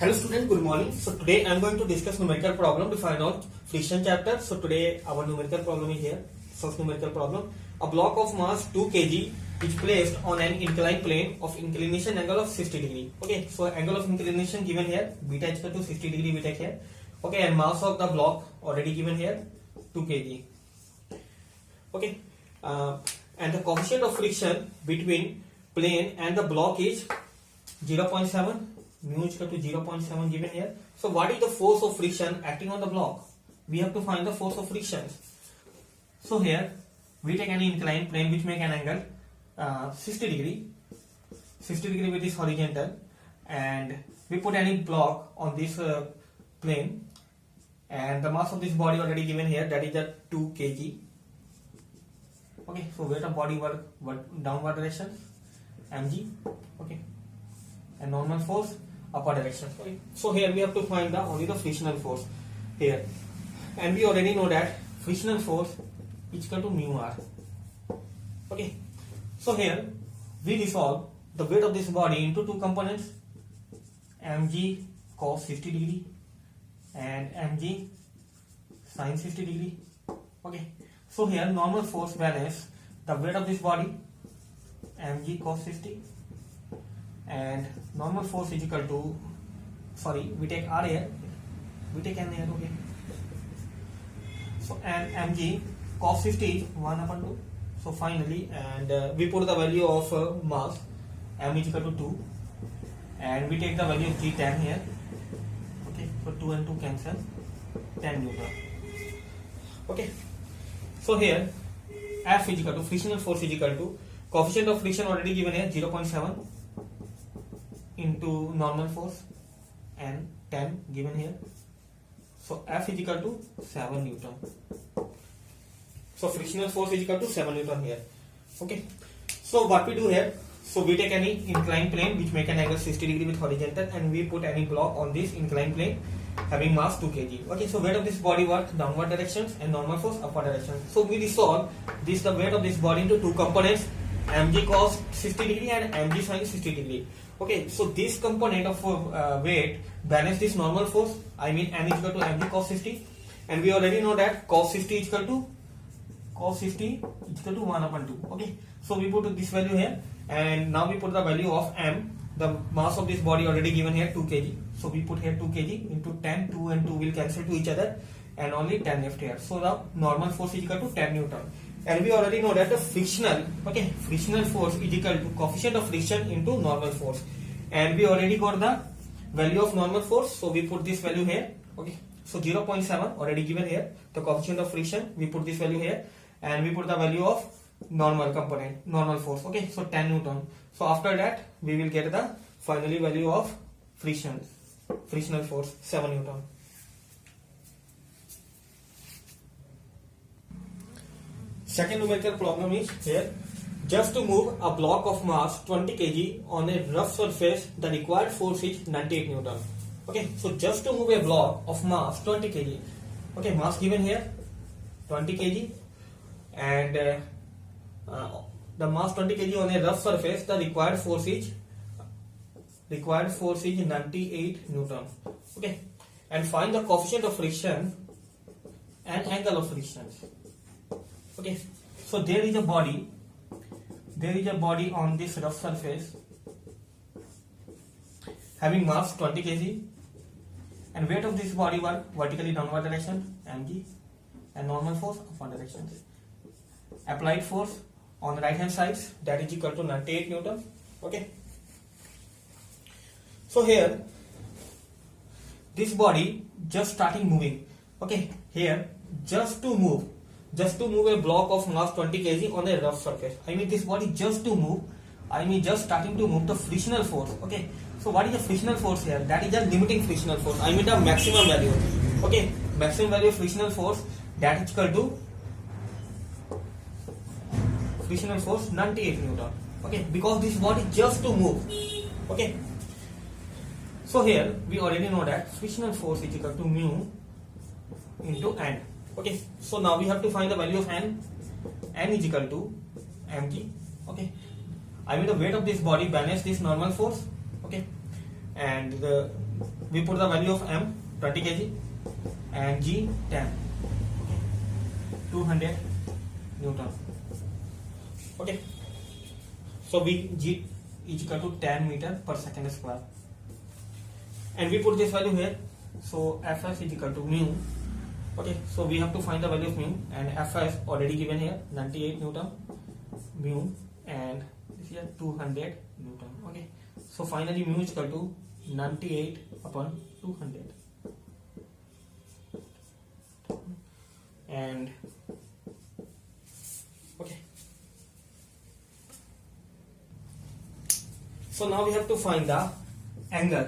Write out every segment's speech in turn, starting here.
Hello student, good morning. So today I am going to discuss numerical problem to find out friction chapter. So today our numerical problem is here. First numerical problem. A block of mass 2 kg is placed on an inclined plane of inclination angle of 60 degree. Okay, so angle of inclination given here, beta is equal to 60 degree we take here. Okay, and mass of the block already given here 2 kg. Okay, and the coefficient of friction between plane and the block is 0.7. Mu is equal to 0.7 given here. So what is the force of friction acting on the block? We have to find the force of friction. So here we take any inclined plane which make an angle 60 degree with this horizontal, and we put any block on this plane, and the mass of this body already given here, that is the 2 kg. Okay, so weight of body work downward direction mg. Okay, and normal force upper direction. Okay. So here we have to find only the frictional force here, and we already know that frictional force is equal to mu r. Okay, so here we resolve the weight of this body into two components, mg cos 60 degree and mg sin 60 degree. Okay, so here normal force balance the weight of this body mg cos 60 and normal force is equal to, sorry, we take r here, we take n here. Okay, so and mg cos 60 is 1 upon 2. So finally, and we put the value of mass m is equal to 2, and we take the value of g 10 here. Okay, so 2 and 2 cancel, 10 Newton. Okay, so here F is equal to frictional force is equal to coefficient of friction already given here 0.7 into normal force and 10 given here. So F is equal to 7 Newton. So frictional force is equal to 7 Newton here. Okay, so what we do here, so we take any inclined plane which make an angle 60 degree with horizontal, and we put any block on this inclined plane having mass 2 kg. Okay, so weight of this body work downward directions and normal force upward direction. So we resolve this, the weight of this body, into two components, mg cos 60 degree and mg sin 60 degree. Okay, so this component of weight balance this normal force, I mean m is equal to mg cos 60, and we already know that cos 60 is equal to 1 upon 2. Okay, so we put this value here, and now we put the value of m, the mass of this body already given here 2 kg. So we put here 2 kg into 10, 2 and 2 will cancel to each other, and only 10 left here. So the normal force is equal to 10 Newton. And we already know that the frictional force is equal to coefficient of friction into normal force, and we already got the value of normal force, so we put this value here. Okay, so 0.7 already given here, the coefficient of friction, we put this value here, and we put the value of normal component, normal force. Okay, so 10 Newton. So after that we will get the finally value of frictional force 7 Newton. Second numerical problem is here. Just to move a block of mass 20 kg on a rough surface, the required force is 98 Newton. Okay, so just to move a block of mass 20 kg. Okay, mass given here 20 kg, and the mass 20 kg on a rough surface, the required force is 98 Newton. Okay, and find the coefficient of friction and angle of friction. Okay, so there is a body on this rough surface having mass 20 kg, and weight of this body work vertically downward direction mg, and normal force upward direction. Applied force on the right hand side, that is equal to 98 Newton. Okay, so here this body just starting moving. Okay, here just to move a block of mass 20 kg on a rough surface, I mean this body just to move, I mean just starting to move, the frictional force. Okay, so what is the frictional force here? That is the limiting frictional force, I mean the maximum value. Okay, maximum value of frictional force, that is equal to frictional force 98 Newton. Okay, because this body just to move. Okay, so here we already know that frictional force is equal to mu into n. Okay, so now we have to find the value of n. N is equal to mg. Okay, I mean the weight of this body balance this normal force. Okay, and we put the value of M 20 kg and G 10, 200 Newton. Okay, so G is equal to 10 meter per second square, and we put this value here. So Fs is equal to mu. Okay, so we have to find the value of mu, and Fs already given here 98 Newton mu, and this is 200 Newton. Okay, so finally mu is equal to 98 upon 200, and okay, so now we have to find the angle.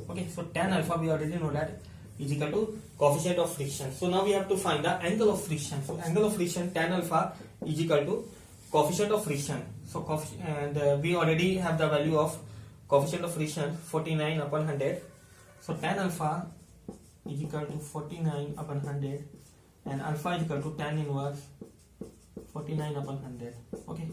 Okay, so tan alpha we already know that is equal to coefficient of friction. So now we have to find the angle of friction. So angle of friction tan alpha is equal to coefficient of friction. So we already have the value of coefficient of friction 49 upon 100. So tan alpha is equal to 49 upon 100, and alpha is equal to tan inverse 49 upon 100. Okay,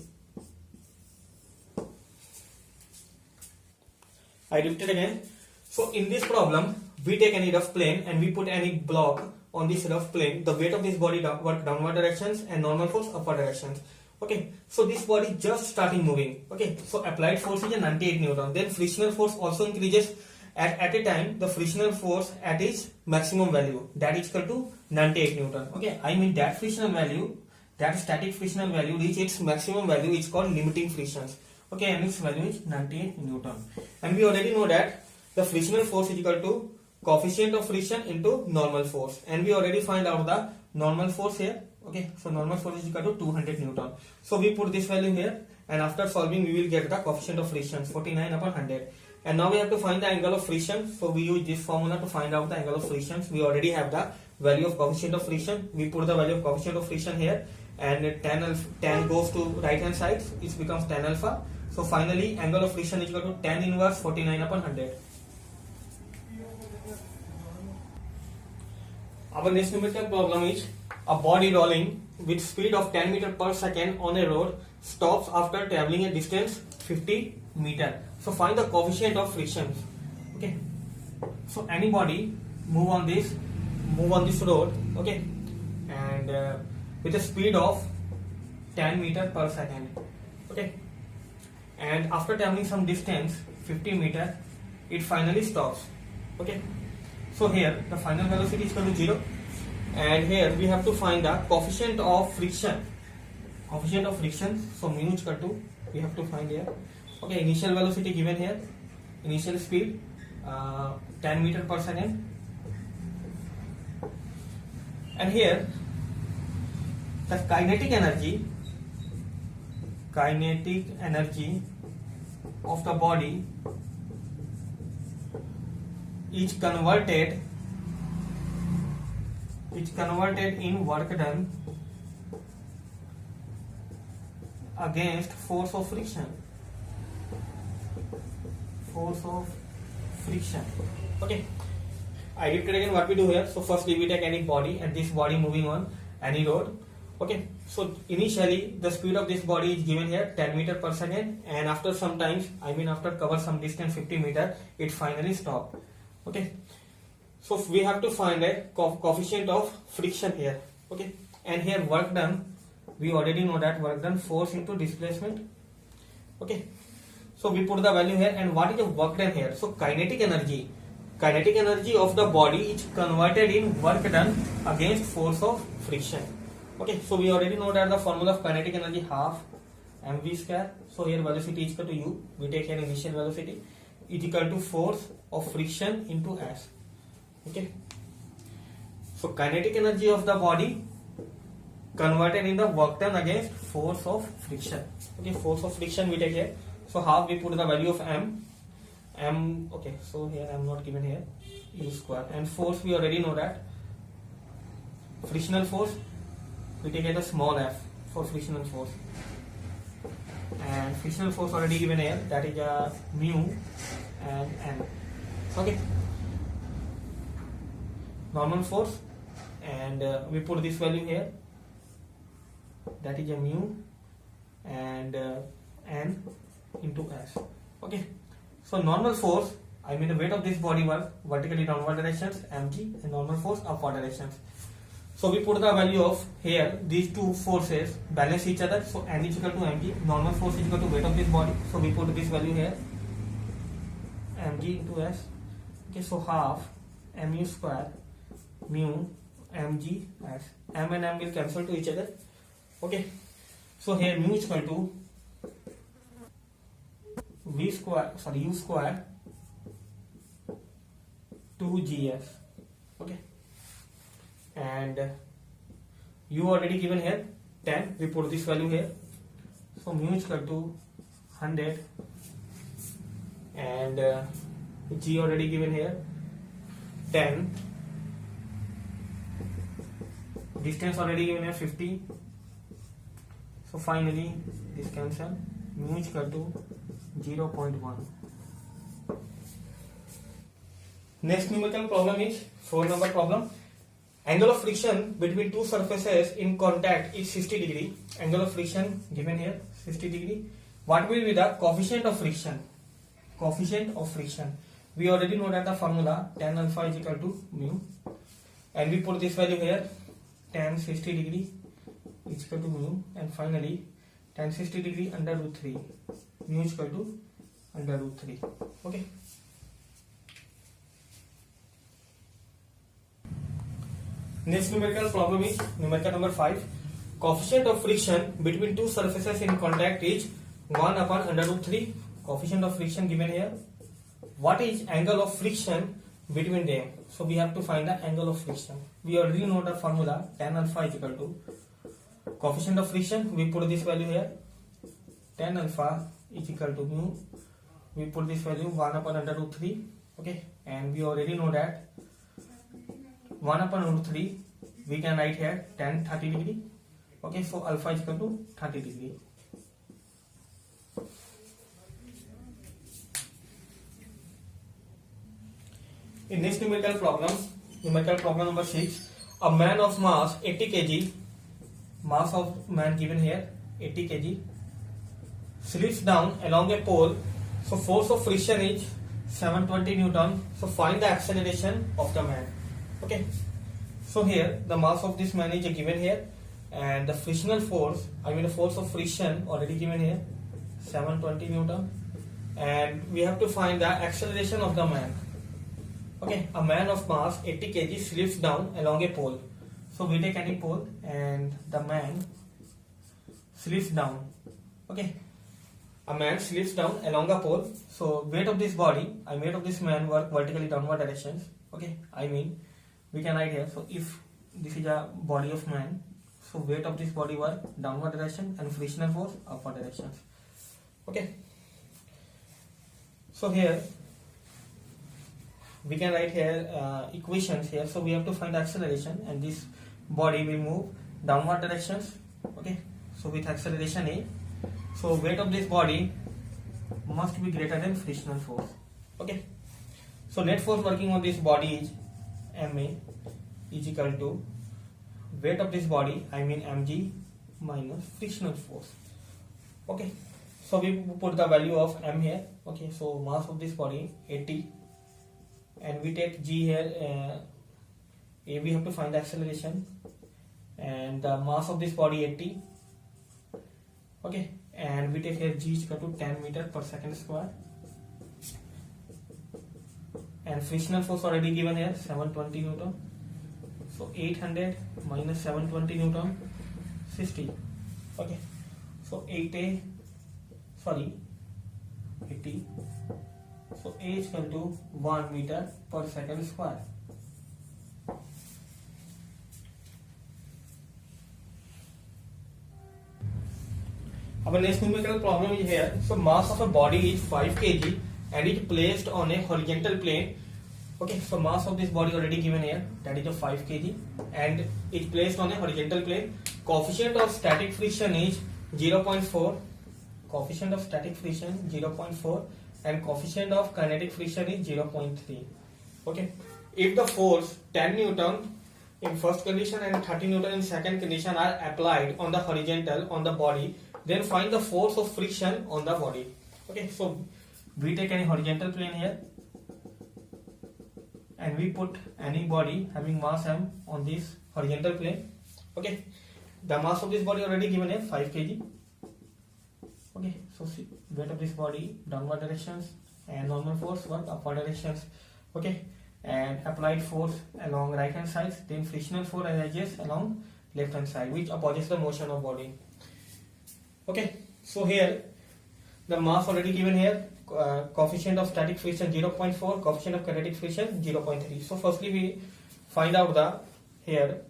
I repeat it again. So in this problem, we take any rough plane and we put any block on this rough plane. The weight of this body work downward directions and normal force upward directions. Okay, so this body just starting moving. Okay, so applied force is a 98 Newton. Then frictional force also increases at a time. The frictional force at its maximum value, that is equal to 98 Newton. Okay, I mean that frictional value, that static frictional value reach its maximum value is called limiting frictions. Okay, and its value is 98 Newton. And we already know that the frictional force is equal to coefficient of friction into normal force, and we already find out the normal force here. Okay, so normal force is equal to 200 Newton. So we put this value here, and after solving we will get the coefficient of friction 49 upon 100. And now we have to find the angle of friction. So we use this formula to find out the angle of friction. We already have the value of coefficient of friction. We put the value of coefficient of friction here, and tan goes to right hand side, it becomes tan alpha. So finally angle of friction is equal to tan inverse 49 upon 100. Our next numerical problem is a body rolling with speed of 10 meter per second on a road stops after traveling a distance 50 meter. So find the coefficient of friction. Okay, so any body move on this road. Okay, and with a speed of 10 meter per second. Okay, and after traveling some distance 50 meter, it finally stops. Okay, so here the final velocity is equal to 0, and here we have to find the coefficient of friction. Coefficient of friction, so mu is equal to, we have to find here. Okay, initial velocity given here, initial speed 10 meter per second, and here the kinetic energy of the body is converted in work done against force of friction. Okay, I repeat again what we do here. So firstly we take any body, and this body moving on any road. Okay, so initially the speed of this body is given here 10 meter per second, and after some times, I mean after cover some distance 50 meter, it finally stopped. Okay, so we have to find a coefficient of friction here. Okay, and here work done, we already know that work done force into displacement. Okay, so we put the value here, and what is the work done here? So kinetic energy of the body is converted in work done against force of friction. Okay, so we already know that the formula of kinetic energy half mv square. So here velocity is equal to u, we take here initial velocity, is equal to force of friction into s. Okay, so kinetic energy of the body converted in the work done against force of friction. Okay, force of friction we take here, so half we put the value of m. Okay, so here I am not given here, u square, and force we already know that frictional force we take here the small f for frictional force, and frictional force already given here, that is mu and n. Okay, normal force, and we put this value here, that is mu and n into s. Okay, so normal force I mean the weight of this body work vertically downward directions mg and normal force upward directions. So we put the value of here these two forces balance each other. So n is equal to mg, normal force is equal to weight of this body. So we put this value here mg into s. Okay, so half mu square mu mg s. M and m will cancel to each other. Okay, so here mu is equal to u square 2gs. Okay, and u already given here 10. We put this value here. So mu is equal to 100 and g already given here 10. Distance already given here 50. So finally this cancel. Mu is equal to 0.1. Next numerical problem is 4 number problem. Angle of friction between two surfaces in contact is 60 degree. Angle of friction given here 60 degree. What will be the coefficient of friction? Coefficient of friction. We already know that the formula tan alpha is equal to mu, and we put this value here tan 60 degree is equal to mu, and finally tan 60 degree under root 3, mu is equal to under root 3. Okay. Next numerical problem is numerical number 5. Coefficient of friction between two surfaces in contact is 1 upon under root 3. Coefficient of friction given here. What is angle of friction between them? So we have to find the angle of friction. We already know the formula tan alpha is equal to coefficient of friction. We put this value here. Tan alpha is equal to mu. We put this value 1 upon under root 3. Okay, and we already know that 1 upon root 3 we can write here tan 30 degree. Okay, so alpha is equal to 30 degree. In this numerical problem number 6, a man of mass 80 kg, mass of man given here 80 kg, slips down along a pole. So force of friction is 720 Newton. So find the acceleration of the man. Okay, so here the mass of this man is given here, and the frictional force, I mean the force of friction already given here 720 Newton, and we have to find the acceleration of the man. Okay, a man of mass 80 kg slips down along a pole. So we take any pole and the man slips down. Okay, a man slips down along a pole. So weight of this body, I weight of this man work vertically downward directions. Okay, I mean we can write here. So if this is a body of man, so weight of this body work downward direction and frictional force upward directions. Okay, so here we can write here equations here. So we have to find acceleration, and this body will move downward directions. Okay, so with acceleration A, so weight of this body must be greater than frictional force. Okay, so net force working on this body is Ma is equal to weight of this body, I mean mg, minus frictional force. Okay, so we put the value of m here. Okay, so mass of this body 80, and we take g here. We have to find the acceleration, and the mass of this body 80. Okay, and we take here g is equal to 10 meter per second square, and frictional force already given here 720 Newton. So 800 minus 720 Newton, 60. Okay, so 80. So A is equal to 1 meter per second square. Our next numerical problem is here. So mass of a body is 5 kg and it placed on a horizontal plane. Okay, so mass of this body already given here, that is a 5 kg, and it's placed on a horizontal plane. Coefficient of static friction is 0.4. Coefficient of static friction 0.4, and coefficient of kinetic friction is 0.3. Okay, if the force 10 Newton in first condition and 30 Newton in second condition are applied on the horizontal on the body, then find the force of friction on the body. Okay, so we take any horizontal plane here. and we put any body having mass m on this horizontal plane. Okay, the mass of this body already given is 5 kg. Okay, so see, weight of this body downward directions and normal force work upward directions. Okay, and applied force along right hand side, then frictional force arises along left hand side, which opposes the motion of body. Okay, so here the mass already given here, coefficient of static friction 0.4, coefficient of kinetic friction 0.3. So firstly we find out the here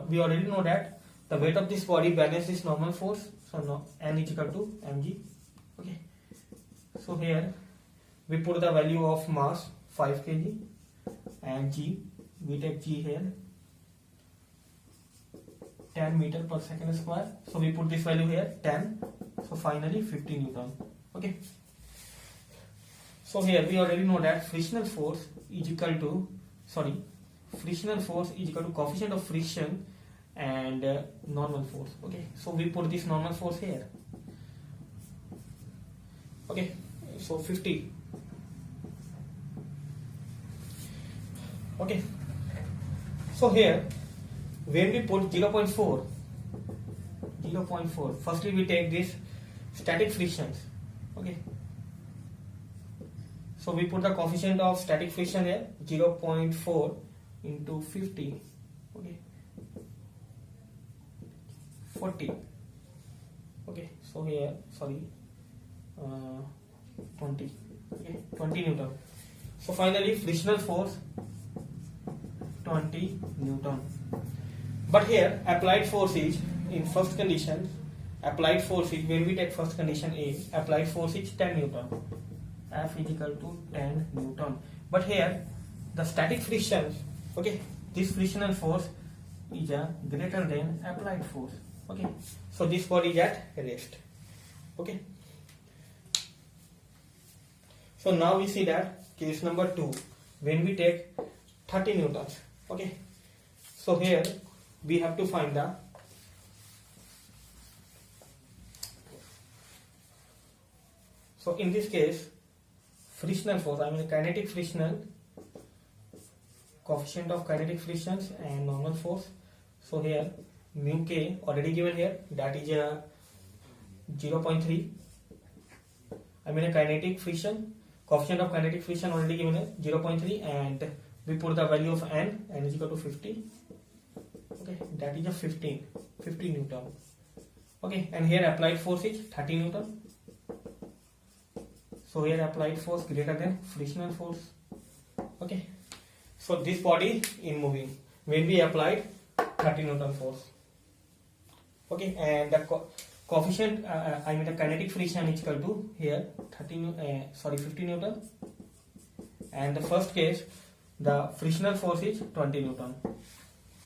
we already know that the weight of this body balances this normal force, so now N is equal to mg. Okay, so here we put the value of mass 5 kg and g, we take g here 10 meter per second square, so we put this value here 10, so finally 50 Newton. Okay, so here we already know that frictional force is equal to coefficient of friction and normal force. Okay, so we put this normal force here. Okay, so 50. Okay, so here when we put 0.4, firstly we take this static frictions. Okay, so we put the coefficient of static friction here 0.4 into 50. Okay, 40. Okay, so here 20. Okay, 20 Newton. So finally frictional force 20 Newton. But here applied force is in first condition, applied force is, when we take first condition A, applied force is 10 Newton. F is equal to 10 Newton. But here the static friction, okay, this frictional force is greater than applied force. Okay, so this body is at rest. Okay, so now we see that case number 2, when we take 30 newtons. Okay, so here we have to find the so in this case frictional force, I mean kinetic frictional, coefficient of kinetic frictions and normal force. So here mu k already given here, that is 0.3. I mean a kinetic friction, coefficient of kinetic friction already given here 0.3, and we put the value of n is equal to 50. Okay, that is a 50 Newton. Okay, and here applied force is 30 Newton. So here applied force greater than frictional force. Okay, so this body in moving when we applied 30 Newton force. Okay, and the coefficient, I mean the kinetic friction is equal to here 50 Newton, and the first case the frictional force is 20 Newton.